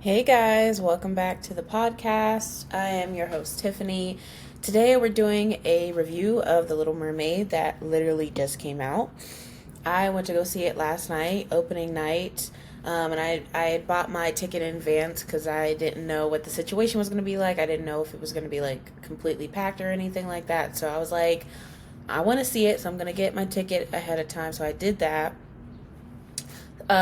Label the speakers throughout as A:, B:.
A: Hey guys, welcome back to the podcast. I am your host, Tiffany. Today we're doing a review of The Little Mermaid that literally just came out. I went to go see it last night, opening night, and I had bought my ticket in advance because I didn't know what the situation was going to be like. I didn't know if it was going to be like completely packed or anything like that. So I was like, I want to see it, so I'm going to get my ticket ahead of time. So I did that.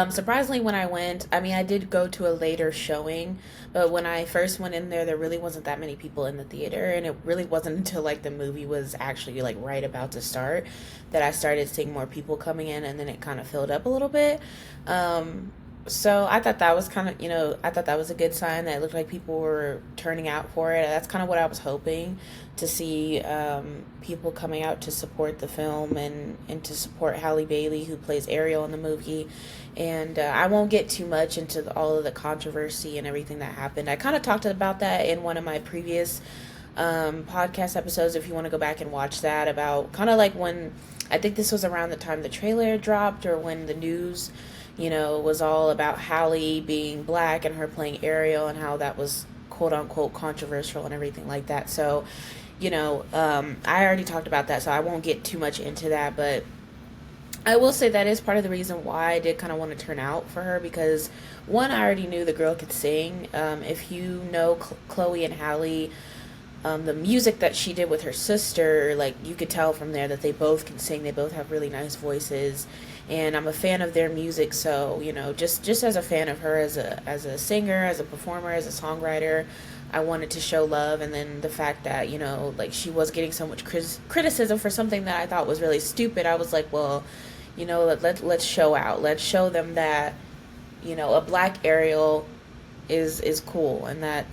A: Surprisingly, when I went, I mean, I did go to a later showing, but when I first went in there really wasn't that many people in the theater, and it really wasn't until like the movie was actually like right about to start that I started seeing more people coming in, and then it kind of filled up a little bit. So I thought that was kind of, I thought that was a good sign that it looked like people were turning out for it. That's kind of what I was hoping to see, people coming out to support the film and to support Halle Bailey, who plays Ariel in the movie. And I won't get too much into all of the controversy and everything that happened. I kind of talked about that in one of my previous podcast episodes, if you want to go back and watch that, about kind of like when I think this was around the time the trailer dropped, or when the news, was all about Halle being black and her playing Ariel, and how that was quote unquote controversial and everything like that. So, I already talked about that, so I won't get too much into that, but I will say that is part of the reason why I did kind of want to turn out for her, because one, I already knew the girl could sing. If you know Chloe and Halle, the music that she did with her sister, like you could tell from there that they both can sing. They both have really nice voices, and I'm a fan of their music. So just as a fan of her as a singer, as a performer, as a songwriter, I wanted to show love. And then the fact that like she was getting so much criticism for something that I thought was really stupid, I was like, well, let's show out. Let's show them that a black Ariel is cool, and that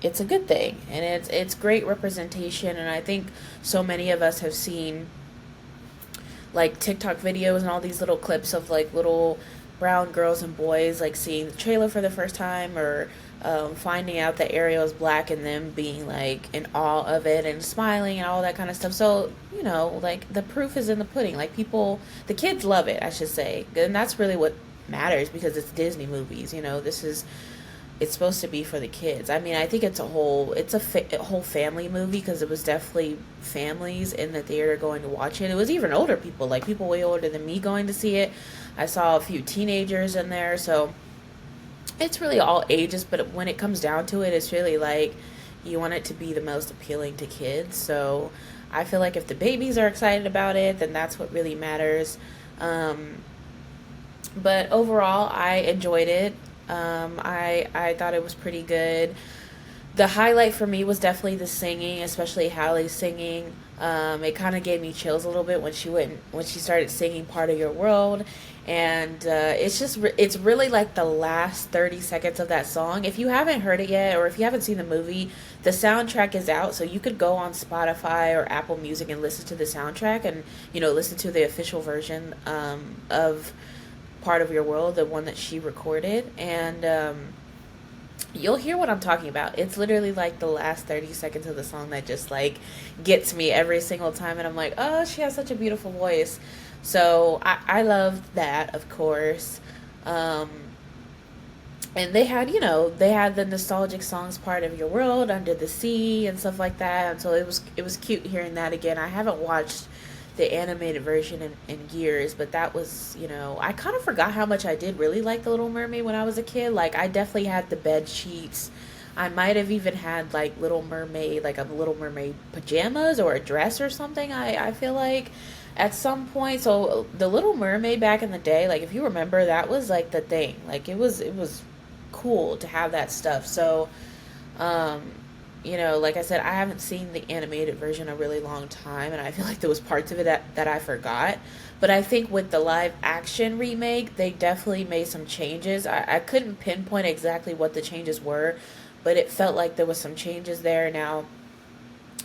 A: it's a good thing, and it's great representation. And I think so many of us have seen like TikTok videos and all these little clips of like little brown girls and boys like seeing the trailer for the first time, or finding out that Ariel is black, and them being like in awe of it and smiling and all that kind of stuff. So like the proof is in the pudding. Like the kids love it, I should say, and that's really what matters, because it's Disney movies. This is it's supposed to be for the kids. I mean, I think a whole family movie, because it was definitely families in the theater going to watch it. It was even older people, like people way older than me, going to see it. I saw a few teenagers in there, so it's really all ages. But when it comes down to it, it's really like you want it to be the most appealing to kids. So I feel like if the babies are excited about it, then that's what really matters. Um, but overall, I enjoyed it. I thought it was pretty good. The highlight for me was definitely the singing, especially Halle's singing. It kind of gave me chills a little bit when she started singing "Part of Your World," and it's really like the last 30 seconds of that song. If you haven't heard it yet, or if you haven't seen the movie, the soundtrack is out, so you could go on Spotify or Apple Music and listen to the soundtrack, and listen to the official version of "Part of Your World," the one that she recorded, and you'll hear what I'm talking about. It's literally like the last 30 seconds of the song that just like gets me every single time, and I'm like, oh, she has such a beautiful voice. So I love that, of course. Um, and they had the nostalgic songs, "Part of Your World," "Under the Sea," and stuff like that. And so it was cute hearing that again. I haven't watched the animated version in years, but that was, I kind of forgot how much I did really like The Little Mermaid when I was a kid. Like, I definitely had the bed sheets. I might have even had like a Little Mermaid pajamas or a dress or something. I feel like at some point. So the Little Mermaid back in the day, like if you remember, that was like the thing. Like it was cool to have that stuff. So um, like I said, I haven't seen the animated version a really long time, and I feel like there was parts of it that I forgot. But I think with the live action remake, they definitely made some changes. I couldn't pinpoint exactly what the changes were, but it felt like there was some changes there. Now,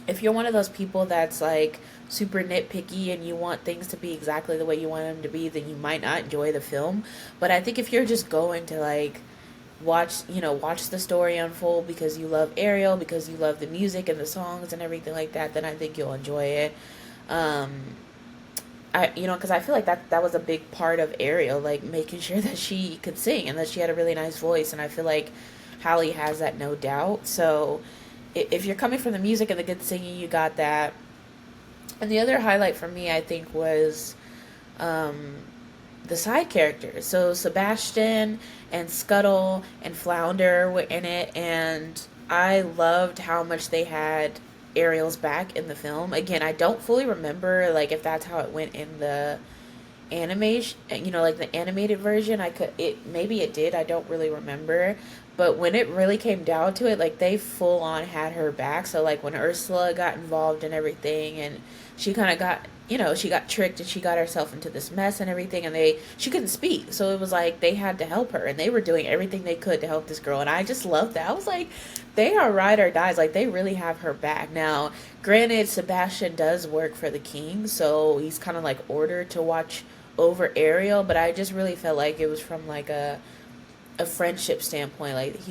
A: if you're one of those people that's like super nitpicky and you want things to be exactly the way you want them to be, then you might not enjoy the film. But I think if you're just going to like watch the story unfold because you love Ariel, because you love the music and the songs and everything like that, then I think you'll enjoy it. Um, because I feel like that was a big part of Ariel, like making sure that she could sing and that she had a really nice voice. And I feel like Hallie has that, no doubt. So if you're coming from the music and the good singing, you got that. And the other highlight for me, I think, was um, the side characters. So Sebastian and Scuttle and Flounder were in it, and I loved how much they had Ariel's back in the film. Again, I don't fully remember like if that's how it went in the animation, like the animated version. I could it maybe it did. I don't really remember. But when it really came down to it, like they full on had her back. So like when Ursula got involved in everything, and she kind of got, she got tricked and she got herself into this mess and everything, and she couldn't speak. So it was like they had to help her, and they were doing everything they could to help this girl. And I just loved that. I was like, they are ride or dies. Like they really have her back. Now, granted, Sebastian does work for the king, so he's kind of like ordered to watch over Ariel, but I just really felt like it was from like a friendship standpoint. Like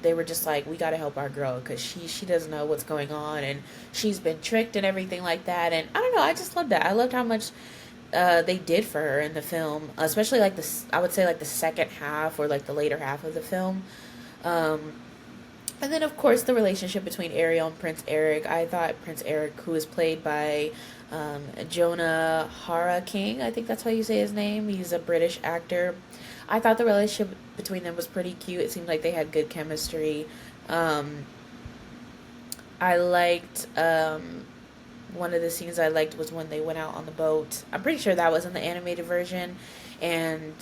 A: they were just like, we got to help our girl because she doesn't know what's going on, and she's been tricked and everything like that. And I don't know, I just loved that. I loved how much they did for her in the film, especially like this. I would say like the second half or like the later half of the film. Um, and then, of course, the relationship between Ariel and Prince Eric. I thought Prince Eric, who is played by Jonah Hara King, I think that's how you say his name. He's a British actor. I thought the relationship between them was pretty cute. It seemed like they had good chemistry. Um, I liked one of the scenes I liked was when they went out on the boat. I'm pretty sure that was in the animated version. And,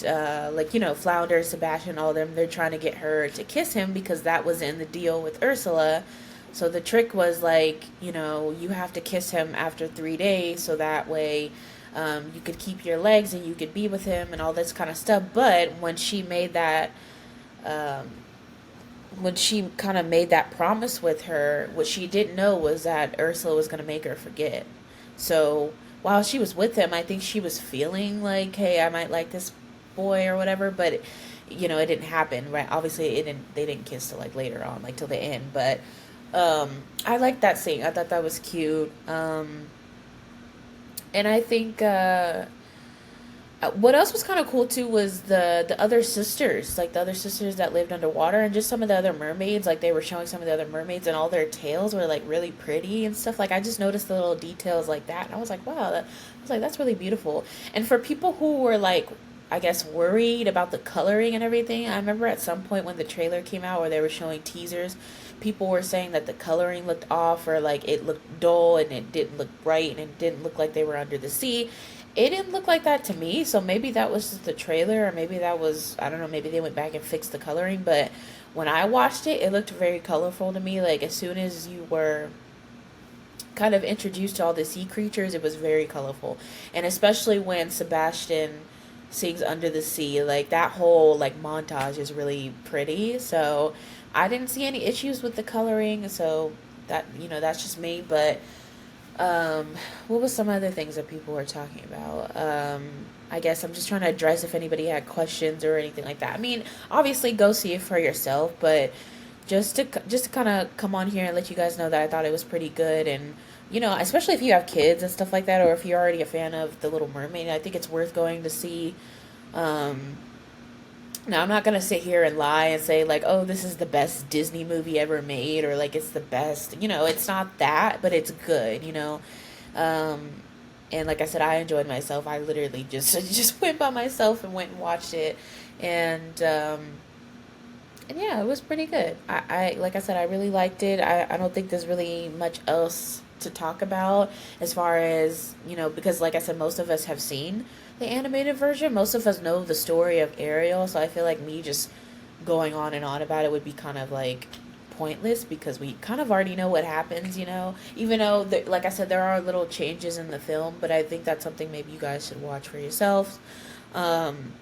A: Flounder, Sebastian, all of them, they're trying to get her to kiss him because that was in the deal with Ursula. So the trick was like, you have to kiss him after 3 days so that way you could keep your legs and you could be with him and all this kind of stuff. But um, when she kind of made that promise with her, what she didn't know was that Ursula was going to make her forget. So while she was with him, I think she was feeling like, hey, I might like this boy or whatever, but it didn't happen, right? Obviously, they didn't kiss till like later on, like till the end. But I liked that scene. I thought that was cute. And I think what else was kind of cool too was the other sisters, like the other sisters that lived underwater, and just some of the other mermaids. Like they were showing some of the other mermaids, and all their tails were like really pretty and stuff. Like I just noticed the little details like that, and I was like, wow, I was like, that's really beautiful. And for people who were like, I guess, worried about the coloring and everything, I remember at some point when the trailer came out, where they were showing teasers, people were saying that the coloring looked off, or like it looked dull and it didn't look bright and it didn't look like they were under the sea. It didn't look like that to me, so maybe that was just the trailer, or maybe that was, I don't know, maybe they went back and fixed the coloring. But when I watched it, it looked very colorful to me. Like as soon as you were kind of introduced to all the sea creatures, it was very colorful. And especially when Sebastian sings Under the Sea, like that whole like montage is really pretty. So I didn't see any issues with the coloring, so that's just me. But um, what was some other things that people were talking about? I guess I'm just trying to address if anybody had questions or anything like that. I mean, obviously go see it for yourself, but just to kind of come on here and let you guys know that I thought it was pretty good. And especially if you have kids and stuff like that, or if you're already a fan of The Little Mermaid, I think it's worth going to see. Um, Now, I'm not gonna sit here and lie and say like, oh, this is the best Disney movie ever made, or like it's the best. It's not that, but it's good. Um, and like I said, I enjoyed myself. I literally just just went by myself and went and watched it, and yeah, it was pretty good. I like I said, I really liked it. I don't think there's really much else to talk about as far as, because like I said, most of us have seen the animated version. Most of us know the story of Ariel, so I feel like me just going on and on about it would be kind of like pointless because we kind of already know what happens. Even though, like I said, there are little changes in the film, but I think that's something maybe you guys should watch for yourselves. Um,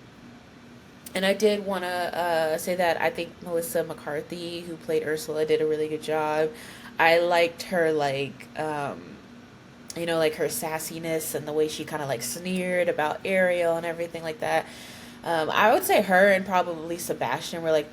A: and I did want to say that I think Melissa McCarthy, who played Ursula, did a really good job. I liked her, like her sassiness and the way she kind of like sneered about Ariel and everything like that. I would say her and probably Sebastian were like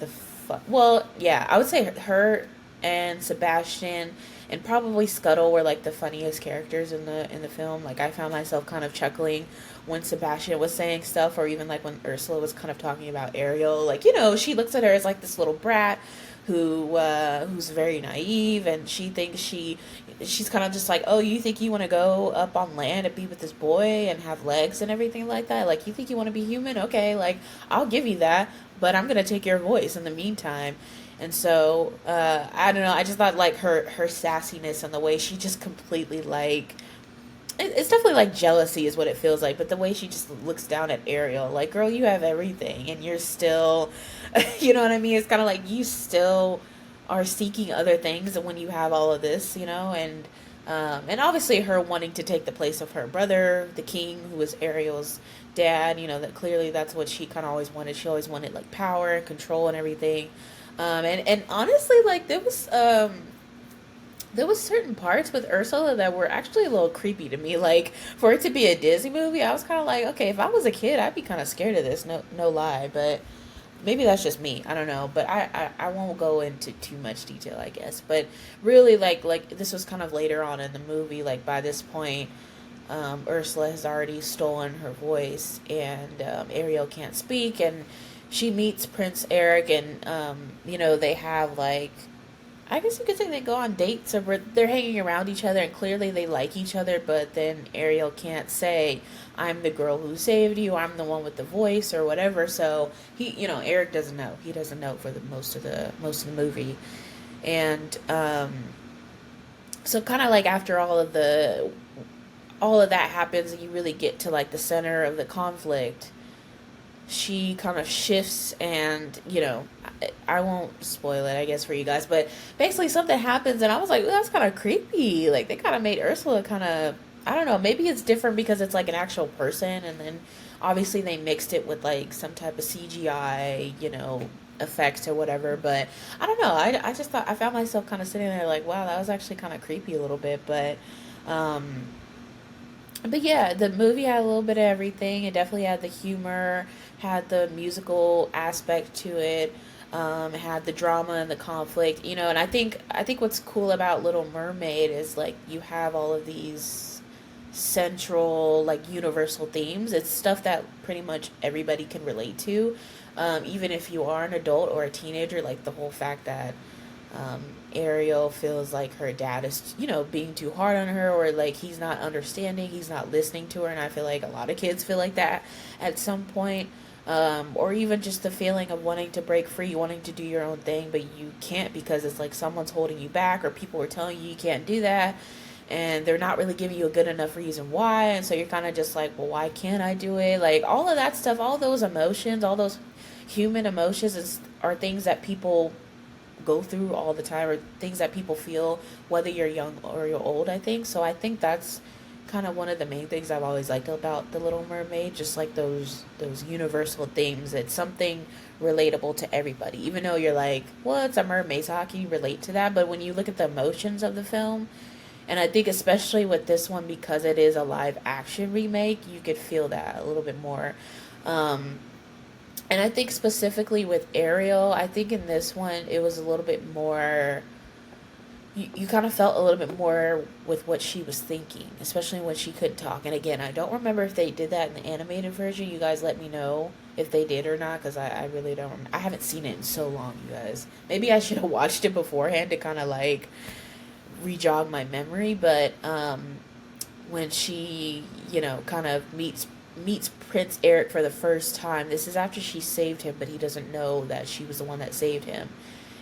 A: well, yeah, I would say her. and Sebastian and probably Scuttle were like the funniest characters in the film. Like I found myself kind of chuckling when Sebastian was saying stuff, or even like when Ursula was kind of talking about Ariel. Like, you know, she looks at her as like this little brat who's very naive, and she thinks she's kind of just like, oh, you think you want to go up on land and be with this boy and have legs and everything like that? Like, you think you want to be human? Okay, like I'll give you that, but I'm gonna take your voice in the meantime. And so I don't know. I just thought like her sassiness and the way she just completely like it's definitely like jealousy is what it feels like, but the way she just looks down at Ariel, like, girl, you have everything and you're still, you know what I mean? It's kind of like you still are seeking other things when you have all of this, you know, and obviously her wanting to take the place of her brother, the king, who was Ariel's dad, you know, that clearly that's what she kind of always wanted. She always wanted like power and control and everything. And honestly, like there was certain parts with Ursula that were actually a little creepy to me. Like for it to be a Disney movie, I was kind of like, okay, if I was a kid, I'd be kind of scared of this. No lie, but maybe that's just me. I don't know, but I won't go into too much detail, I guess. But really, like this was kind of later on in the movie. Like by this point, Ursula has already stolen her voice, and Ariel can't speak, and she meets Prince Eric, and you know they have like I guess you could say they go on dates, or they're hanging around each other, and clearly they like each other. But then Ariel can't say, "I'm the girl who saved you. I'm the one with the voice," or whatever. So he, you know, Eric doesn't know. He doesn't know for the most of the movie, and so kind of like after all of that happens, and you really get to like the center of the conflict, she kind of shifts, and you know I won't spoil it, I guess, for you guys, but basically something happens and I was like, "Ooh, that's kind of creepy." Like they kind of made Ursula kind of, I don't know, maybe it's different because it's like an actual person, and then obviously they mixed it with like some type of CGI, you know, effects or whatever. But I don't know, I just thought, I found myself kind of sitting there like, wow, that was actually kind of creepy a little bit. Um but yeah, the movie had a little bit of everything. It definitely had the humor, had the musical aspect to it, had the drama and the conflict, you know. And I think what's cool about Little Mermaid is like you have all of these central like universal themes. It's stuff that pretty much everybody can relate to, even if you are an adult or a teenager. Like the whole fact that um, Ariel feels like her dad is, you know, being too hard on her, or like he's not understanding, he's not listening to her. And I feel like a lot of kids feel like that at some point. Or even just the feeling of wanting to break free, wanting to do your own thing, but you can't because it's like someone's holding you back, or people are telling you you can't do that, and they're not really giving you a good enough reason why. And so you're kind of just like, well, why can't I do it? Like all of that stuff, all those emotions, all those human emotions are things that people go through all the time, or things that people feel whether you're young or you're old, I think. So I think that's kind of one of the main things I've always liked about The Little Mermaid, just like those universal themes. It's something relatable to everybody, even though you're like, well, it's a mermaid, so how can you relate to that? But when you look at the emotions of the film, and I think especially with this one, because it is a live action remake, you could feel that a little bit more. um and I think specifically with Ariel, I think in this one it was a little bit more. You kind of felt a little bit more with what she was thinking, especially when she could talk. And again, I don't remember if they did that in the animated version. You guys let me know if they did or not, because I really don't. I haven't seen it in so long, you guys. Maybe I should have watched it beforehand to kind of like re-jog my memory. But when she, you know, kind of meets Prince Eric for the first time. This is after she saved him, but he doesn't know that she was the one that saved him.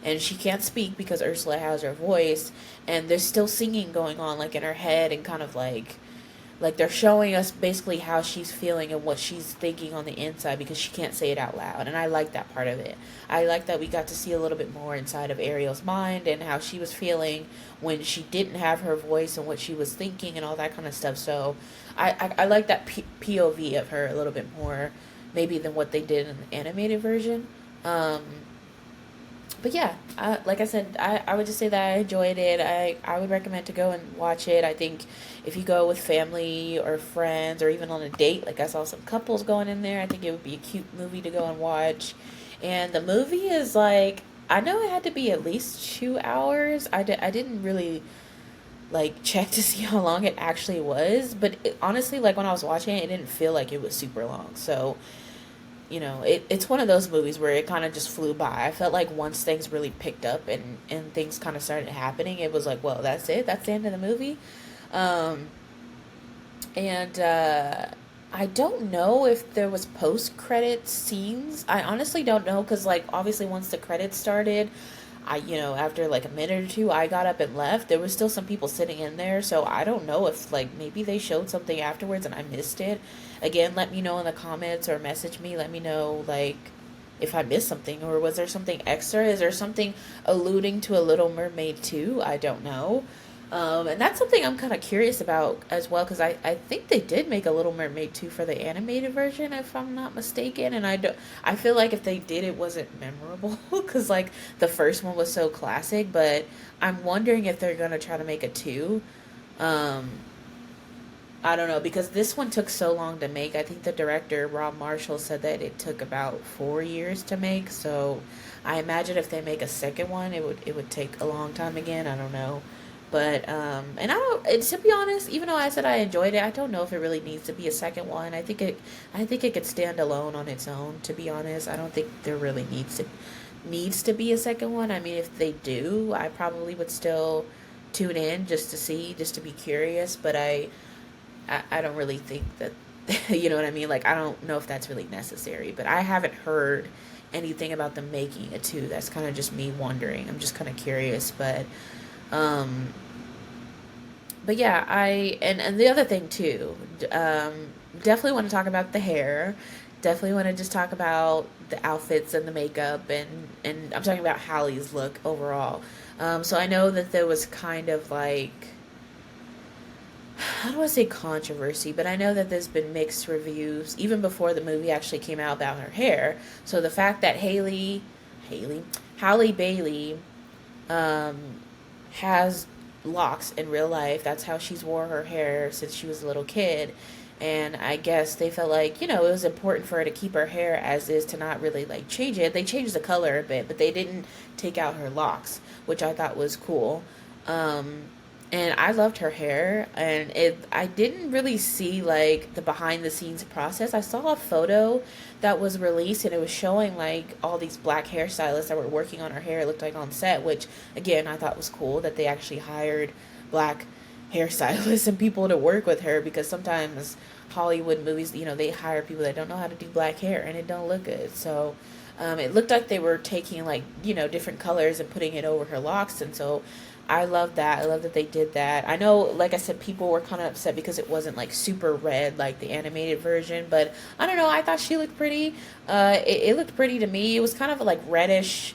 A: And she can't speak because Ursula has her voice, and there's still singing going on like in her head, and kind of like they're showing us basically how she's feeling and what she's thinking on the inside, because she can't say it out loud. And I like that part of it. I like that we got to see a little bit more inside of Ariel's mind and how she was feeling when she didn't have her voice, and what she was thinking and all that kind of stuff. So I like that POV of her a little bit more maybe than what they did in the animated version. um but yeah, like I said, I would just say that I enjoyed it. I would recommend to go and watch it. I think if you go with family or friends, or even on a date, like I saw some couples going in there, I think it would be a cute movie to go and watch. And the movie is like, I know it had to be at least 2 hours. I didn't really like check to see how long it actually was, but honestly, like when I was watching it, it didn't feel like it was super long. So it's one of those movies where it kind of just flew by. I felt like once things really picked up and things kind of started happening, it was like, well, that's it. That's the end of the movie. Um, and I don't know if there was post credit scenes. I honestly don't know because like obviously once the credits started, after like a minute or two, I got up and left. There was still some people sitting in there, so I don't know if like maybe they showed something afterwards and I missed it. Again, let me know in the comments or message me. Let me know like if I missed something or was there something extra? Is there something alluding to a Little Mermaid 2? I don't know. And that's something I'm kind of curious about as well because I think they did make a Little Mermaid 2 for the animated version if I'm not mistaken, and I feel like if they did it wasn't memorable because like the first one was so classic, but I'm wondering if they're gonna try to make a 2. um I don't know because this one took so long to make. I think the director Rob Marshall said that it took about 4 years to make, so I imagine if they make a second one it would take a long time again. I don't know. But and I don't, and to be honest, even though I said I enjoyed it, I don't know if it really needs to be a second one. I think it could stand alone on its own, to be honest. I don't think there really needs to be a second one. I mean, if they do, I probably would still tune in just to see, just to be curious, but I don't really think that you know what I mean? Like I don't know if that's really necessary, but I haven't heard anything about them making a two. That's kind of just me wondering. I'm just kind of curious, um but yeah, and the other thing too, definitely want to talk about the hair. Definitely want to just talk about the outfits and the makeup, and I'm talking about Hallie's look overall. So I know that there was kind of like, I don't want to say controversy, but I know that there's been mixed reviews even before the movie actually came out about her hair. So the fact that Halle Bailey, um, has locks in real life. That's how she's wore her hair since she was a little kid. And I guess they felt like, it was important for her to keep her hair as is, to not really like change it. They changed the color a bit, but they didn't take out her locks, which I thought was cool. Um, and I loved her hair, and I didn't really see like the behind the scenes process. I saw a photo that was released and it was showing like all these black hairstylists that were working on her hair, it looked like on set, which again I thought was cool that they actually hired black hairstylists and people to work with her, because sometimes Hollywood movies, they hire people that don't know how to do black hair and it don't look good. So it looked like they were taking like, different colors and putting it over her locks, and so I love that. I love that they did that. I know, like I said, people were kind of upset because it wasn't like super red like the animated version, but I don't know. I thought she looked pretty. It looked pretty to me. It was kind of like reddish,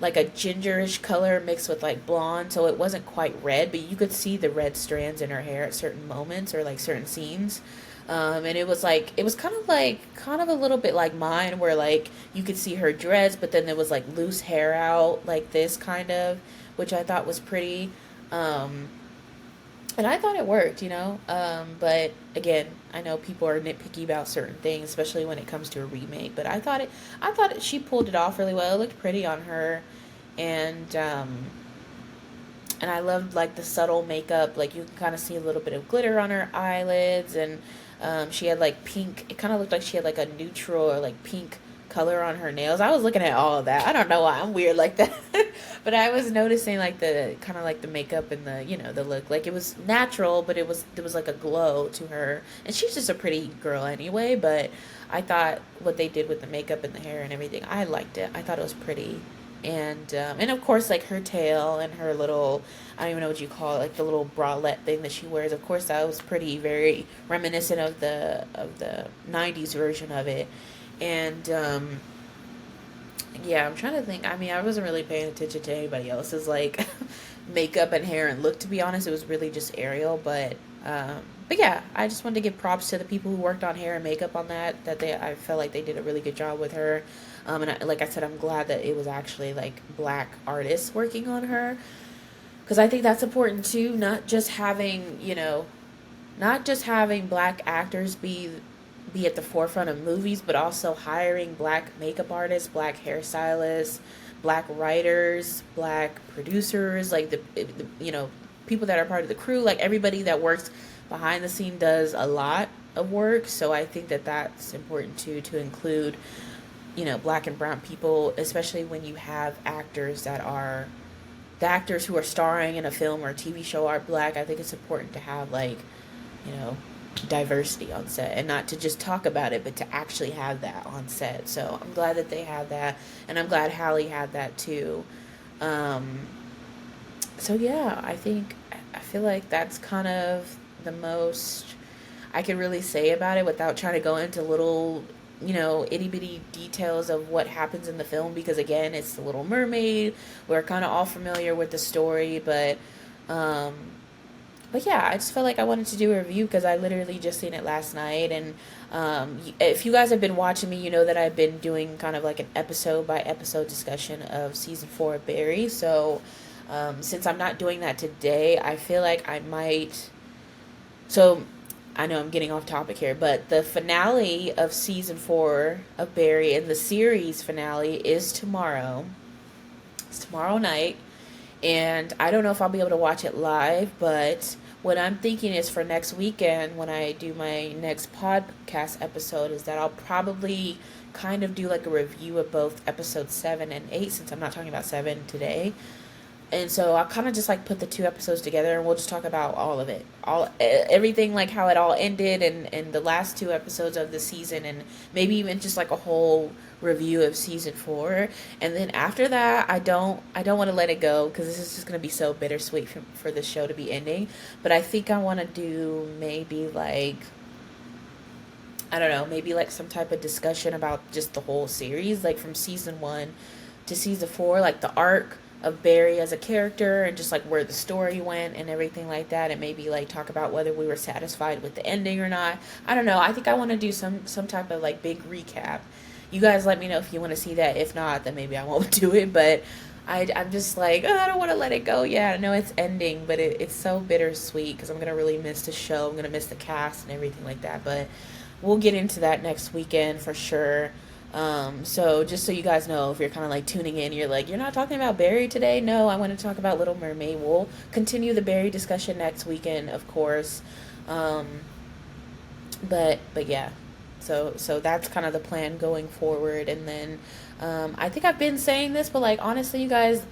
A: like a gingerish color mixed with like blonde, so it wasn't quite red, but you could see the red strands in her hair at certain moments or like certain scenes. And it was like, it was kind of a little bit like mine, where like you could see her dress, but then there was like loose hair out like this kind of, which I thought was pretty. Um, and I thought it worked, but again, I know people are nitpicky about certain things, especially when it comes to a remake. But she pulled it off really well. It looked pretty on her, and I loved like the subtle makeup. Like you can kind of see a little bit of glitter on her eyelids, and she had like pink. It kind of looked like she had like a neutral or like pink color on her nails. I was looking at all of that. I don't know why I'm weird like that, but I was noticing like the kind of like the makeup and the the look. Like it was natural, but there was like a glow to her, and she's just a pretty girl anyway. But I thought what they did with the makeup and the hair and everything, I liked it. I thought it was pretty. And of course, like her tail and her little, I don't even know what you call it, like the little bralette thing that she wears. Of course, that was pretty, very reminiscent of the '90s version of it. And yeah, I'm trying to think. I mean, I wasn't really paying attention to anybody else's like makeup and hair and look. To be honest, it was really just Ariel. But yeah, I just wanted to give props to the people who worked on hair and makeup on that. I felt like they did a really good job with her. Like I said, I'm glad that it was actually like black artists working on her, because I think that's important too. Not just having black actors be at the forefront of movies, but also hiring black makeup artists, black hairstylists, black writers, black producers, like people that are part of the crew, like everybody that works behind the scene does a lot of work. So I think that that's important too, to include, black and brown people, especially when you have actors that are the actors who are starring in a film or a TV show are black. I think it's important to have, like, you know, diversity on set, and not to just talk about it, but to actually have that on set. So I'm glad that they had that, and I'm glad Hallie had that too. Um, so yeah, I feel like that's kind of the most I could really say about it without trying to go into little, itty bitty details of what happens in the film, because again, it's The Little Mermaid. We're kind of all familiar with the story, um, but yeah, I just felt like I wanted to do a review because I literally just seen it last night. And if you guys have been watching me, you know that I've been doing kind of like an episode by episode discussion of season 4 of Barry. So since I'm not doing that today, I feel like I might. So I know I'm getting off topic here, but the finale of season 4 of Barry, and the series finale, is tomorrow. It's tomorrow night. And I don't know if I'll be able to watch it live, but what I'm thinking is for next weekend, when I do my next podcast episode, is that I'll probably kind of do like a review of both episodes 7 and 8, since I'm not talking about 7 today. And so I'll kind of just like put the two episodes together, and we'll just talk about all of it, everything, like how it all ended, and the last two episodes of the season, and maybe even just like a whole review of season 4. And then after that, I don't want to let it go, because this is just going to be so bittersweet for the show to be ending. But I think I want to do maybe like, I don't know, maybe like some type of discussion about just the whole series, like from season 1 to season 4, like the arc of Barry as a character, and just like where the story went and everything like that, and maybe like talk about whether we were satisfied with the ending or not. I don't know. I think I want to do some type of like big recap. You guys let me know if you want to see that. If not, then maybe I won't do it. But I'm just like, oh, I don't want to let it go. Yeah, I know it's ending, but it's so bittersweet, because I'm going to really miss the show. I'm going to miss the cast and everything like that. But we'll get into that next weekend for sure. So just so you guys know, if you're kind of like tuning in, you're like, you're not talking about Barry today? No, I want to talk about Little Mermaid. We'll continue the Barry discussion next weekend, of course. Um, but yeah, so that's kind of the plan going forward. And then I think I've been saying this, but like honestly, you guys,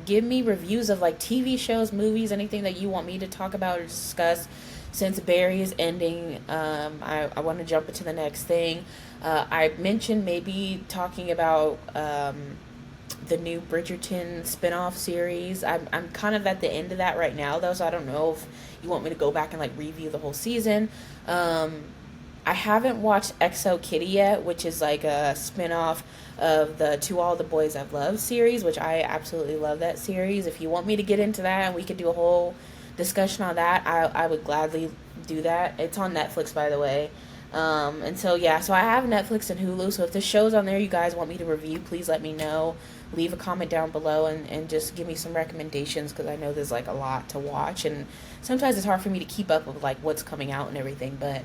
A: give me reviews of like TV shows, movies, anything that you want me to talk about or discuss. Since Barry is ending, I want to jump into the next thing. I mentioned maybe talking about the new Bridgerton spinoff series. I'm kind of at the end of that right now, though, so I don't know if you want me to go back and like review the whole season. I haven't watched XO Kitty yet, which is like a spinoff of the To All the Boys I've Loved series, which I absolutely love that series. If you want me to get into that and we could do a whole discussion on that, I would gladly do that. It's on Netflix, by the way. And so yeah, so I have Netflix and Hulu. So if the show's on there you guys want me to review, please let me know. Leave a comment down below, and just give me some recommendations, because I know there's like a lot to watch, and sometimes it's hard for me to keep up with like what's coming out and everything. But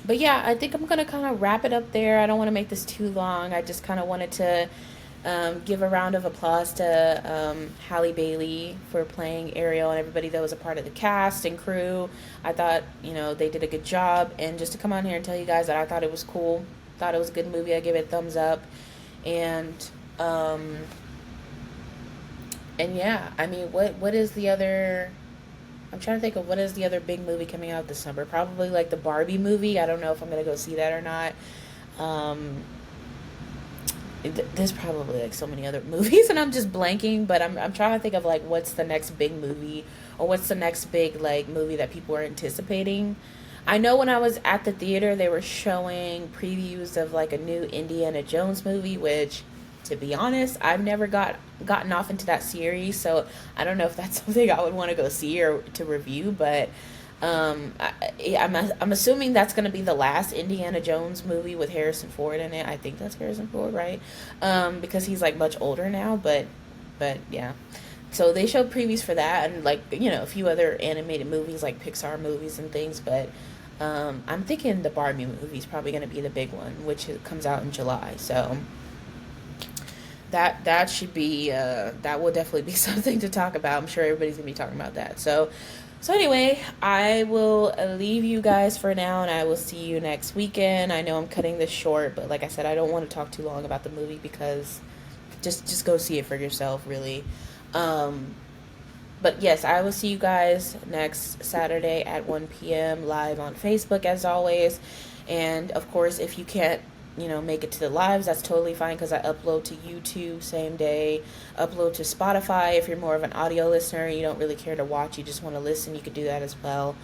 A: yeah, I think I'm gonna kind of wrap it up there. I don't want to make this too long. I just kind of wanted to give a round of applause to Halle Bailey for playing Ariel, and everybody that was a part of the cast and crew. I thought, they did a good job. And just to come on here and tell you guys that I thought it was cool, thought it was a good movie, I give it a thumbs up. And yeah, I mean, what is the other? I'm trying to think of what is the other big movie coming out this summer. Probably like the Barbie movie. I don't know if I'm gonna go see that or not. There's probably like so many other movies, and I'm just blanking, but I'm trying to think of like what's the next big movie, or what's the next big like movie that people are anticipating. I know when I was at the theater they were showing previews of like a new Indiana Jones movie, which, to be honest, I've never gotten off into that series, so I don't know if that's something I would want to go see or to review. But I'm assuming that's going to be the last Indiana Jones movie with Harrison Ford in it. I think that's Harrison Ford, right? Because he's like much older now, but yeah. So they showed previews for that, and like, a few other animated movies, like Pixar movies and things. But I'm thinking the Barbie movie is probably going to be the big one, which comes out in July. So that should be that will definitely be something to talk about. I'm sure everybody's gonna be talking about that. So anyway, I will leave you guys for now, and I will see you next weekend. I know I'm cutting this short, but like I said, I don't want to talk too long about the movie because just go see it for yourself, really. Um, but yes, I will see you guys next Saturday at 1 p.m. live on Facebook as always. And of course, if you can't, make it to the lives, that's totally fine because I upload to YouTube same day, upload to Spotify. If you're more of an audio listener, you don't really care to watch, you just want to listen, you could do that as well.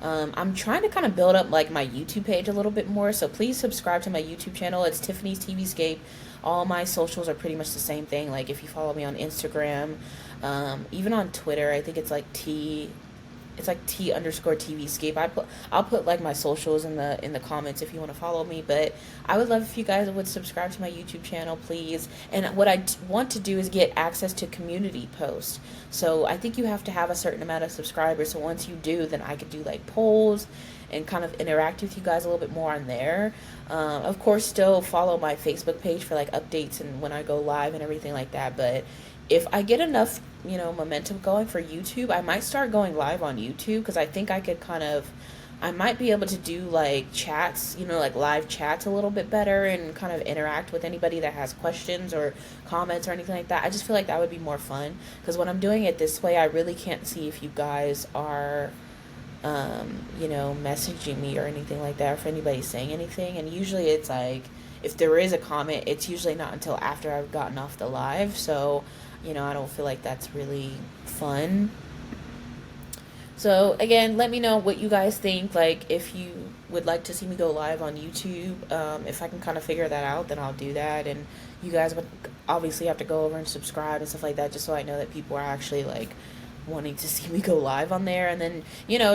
A: I'm trying to kind of build up like my YouTube page a little bit more, so please subscribe to my YouTube channel. It's Tiffany's TVscape. All my socials are pretty much the same thing. Like if you follow me on Instagram, even on Twitter, I think it's like T underscore TVscape. I'll put like my socials in the comments if you want to follow me. But I would love if you guys would subscribe to my YouTube channel, please. And what I want to do is get access to community posts. So I think you have to have a certain amount of subscribers. So once you do, then I could do like polls and kind of interact with you guys a little bit more on there. Of course, still follow my Facebook page for like updates and when I go live and everything like that. But if I get enough, momentum going for YouTube, I might start going live on YouTube because I think I might be able to do like chats, like live chats a little bit better and kind of interact with anybody that has questions or comments or anything like that. I just feel like that would be more fun because when I'm doing it this way, I really can't see if you guys are messaging me or anything like that, or if anybody's saying anything. And usually it's like, if there is a comment, it's usually not until after I've gotten off the live. So, I don't feel like that's really fun. So, again, let me know what you guys think. Like, if you would like to see me go live on YouTube, if I can kind of figure that out, then I'll do that. And you guys would obviously have to go over and subscribe and stuff like that, just so I know that people are actually like wanting to see me go live on there. And then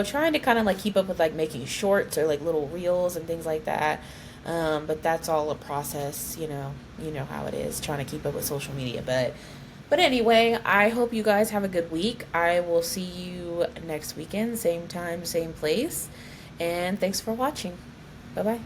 A: trying to kind of like keep up with like making shorts or like little reels and things like that. But that's all a process. You know how it is trying to keep up with social media. But anyway, I hope you guys have a good week. I will see you next weekend, same time, same place. And thanks for watching. Bye bye.